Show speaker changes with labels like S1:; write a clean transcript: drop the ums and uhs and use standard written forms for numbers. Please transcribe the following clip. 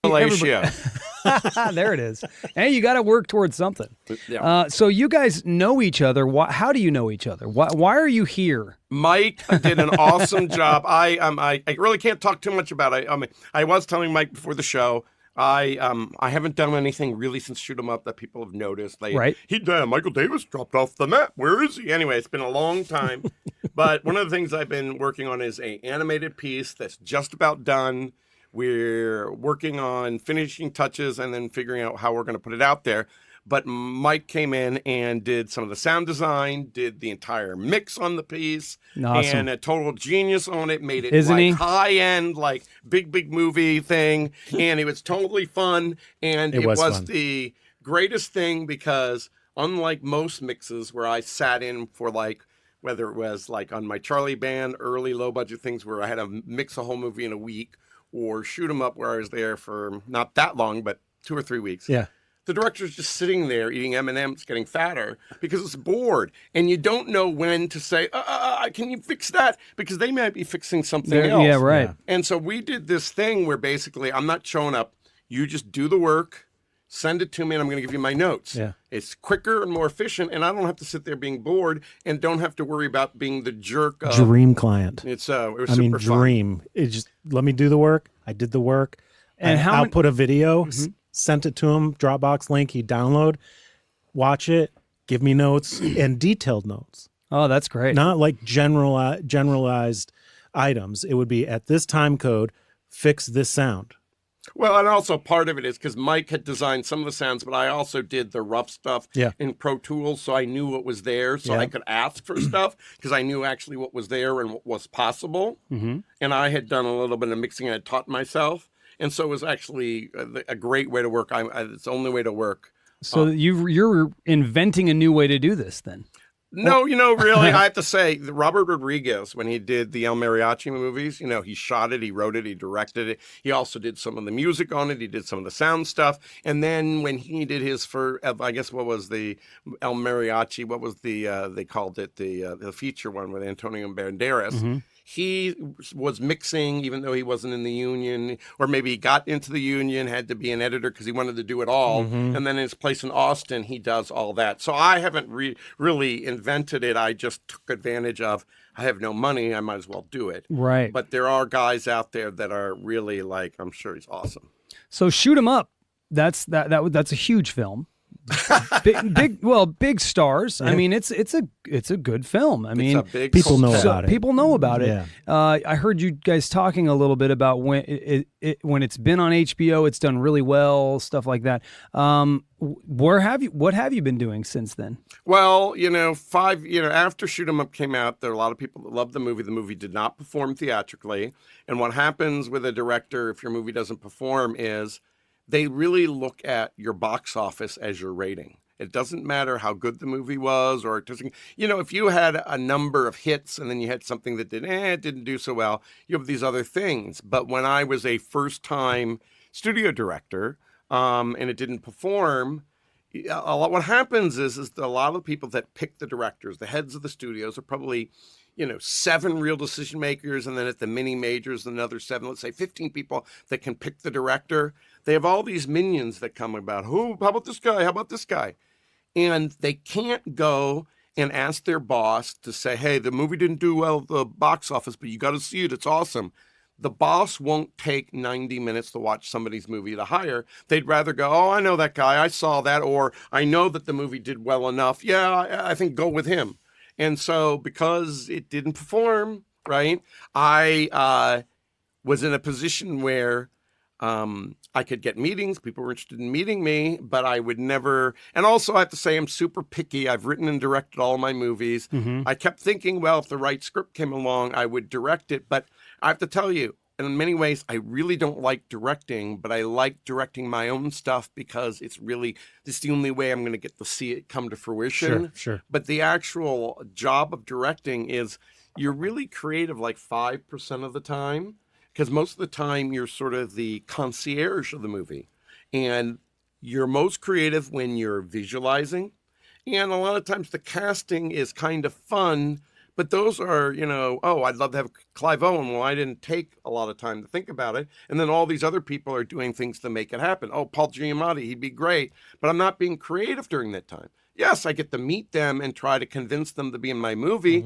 S1: Malaysia.
S2: There it is. Hey, you got to work towards something.
S1: Yeah.
S2: So you guys know each other. How do you know each other? Why are you here?
S1: Mike did an awesome job. I really can't talk too much about it. I was telling Mike before the show, I haven't done anything really since Shoot 'Em Up that people have noticed.
S2: Right.
S1: Michael Davis dropped off the map. Where is he? Anyway, it's been a long time. But one of the things I've been working on is an animated piece that's just about done. We're working on finishing touches and then figuring out how we're going to put it out there. But Mike came in and did some of the sound design, did the entire mix on the piece,
S2: Awesome.
S1: and a total genius on it, made it
S2: Isn't he?
S1: high-end, like big movie thing, and it was totally fun, and it was
S3: fun.
S1: The greatest thing because unlike most mixes where I sat in for whether it was like on my Charlie Band, early low-budget things where I had to mix a whole movie in a week, or Shoot 'Em Up where I was there for not that long, but 2 or 3 weeks.
S3: Yeah.
S1: The director's just sitting there eating M&Ms, getting fatter because it's bored. And you don't know when to say, can you fix that? Because they might be fixing something else.
S2: Yeah, right.
S3: Yeah.
S1: And so we did this thing where basically I'm not showing up. You just do the work, send it to me, and I'm going to give you my notes.
S3: Yeah.
S1: It's quicker and more efficient, and I don't have to sit there being bored and don't have to worry about being the jerk of...
S3: Dream client.
S1: It was super fun.
S3: Dream. It just let me do the work. I did the work.
S2: And how
S3: I'll
S2: many-
S3: put a video, sent it to him, Dropbox link, he download, watch it, give me notes and detailed notes.
S2: Oh, that's great.
S3: Not like generalized items. It would be at this time code, fix this sound.
S1: Well, and also part of it is because Mike had designed some of the sounds, but I also did the rough stuff in Pro Tools, so I knew what was there, so I could ask for stuff because I knew actually what was there and what was possible. Mm-hmm. And I had done a little bit of mixing. I had taught myself, and so it was actually a great way to work. It's the only way to work.
S2: So you're inventing a new way to do this then?
S1: No, really, I have to say, Robert Rodriguez, when he did the El Mariachi movies, he shot it, he wrote it, he directed it. He also did some of the music on it. He did some of the sound stuff. And then when he did his first, I guess, what was the El Mariachi? What was they called it, the feature one with Antonio Banderas. Mm-hmm. He was mixing, even though he wasn't in the union, or maybe he got into the union, had to be an editor because he wanted to do it all. Mm-hmm. And then in his place in Austin, he does all that. So I haven't really invented it. I just took advantage of, I have no money, I might as well do it.
S2: Right.
S1: But there are guys out there that are really I'm sure he's awesome.
S2: So Shoot 'Em Up, that's a huge film. big stars. Yeah. I mean, it's a good film. I mean,
S3: people know about it.
S2: People know about it.
S3: Yeah.
S2: I heard you guys talking a little bit about when it's been on HBO, it's done really well, stuff like that. What have you been doing since then?
S1: Well, after Shoot 'Em Up came out, there are a lot of people that loved the movie. The movie did not perform theatrically, and what happens with a director if your movie doesn't perform is they really look at your box office as your rating. It doesn't matter how good the movie was, or it doesn't, if you had a number of hits and then you had something that didn't do so well, you have these other things. But when I was a first-time studio director and it didn't perform, what happens is a lot of people that pick the directors, the heads of the studios are probably 7 real decision makers, and then at the mini majors, another 7, let's say 15 people that can pick the director. They have all these minions that come about, how about this guy? How about this guy? And they can't go and ask their boss to say, hey, the movie didn't do well at the box office, but you got to see it. It's awesome. The boss won't take 90 minutes to watch somebody's movie to hire. They'd rather go, oh, I know that guy. I saw that. Or I know that the movie did well enough. Yeah, I think go with him. And so because it didn't perform, right, I was in a position where I could get meetings. People were interested in meeting me, but I would never. And also I have to say I'm super picky. I've written and directed all my movies. Mm-hmm. I kept thinking, well, if the right script came along, I would direct it. But I have to tell you, in many ways, I really don't like directing, but I like directing my own stuff because it's the only way I'm going to get to see it come to fruition.
S3: Sure.
S1: But the actual job of directing is you're really creative like 5% of the time, because most of the time you're sort of the concierge of the movie. And you're most creative when you're visualizing. And a lot of times the casting is kind of fun, But those are, oh, I'd love to have Clive Owen. Well, I didn't take a lot of time to think about it. And then all these other people are doing things to make it happen. Oh, Paul Giamatti, he'd be great. But I'm not being creative during that time. Yes, I get to meet them and try to convince them to be in my movie.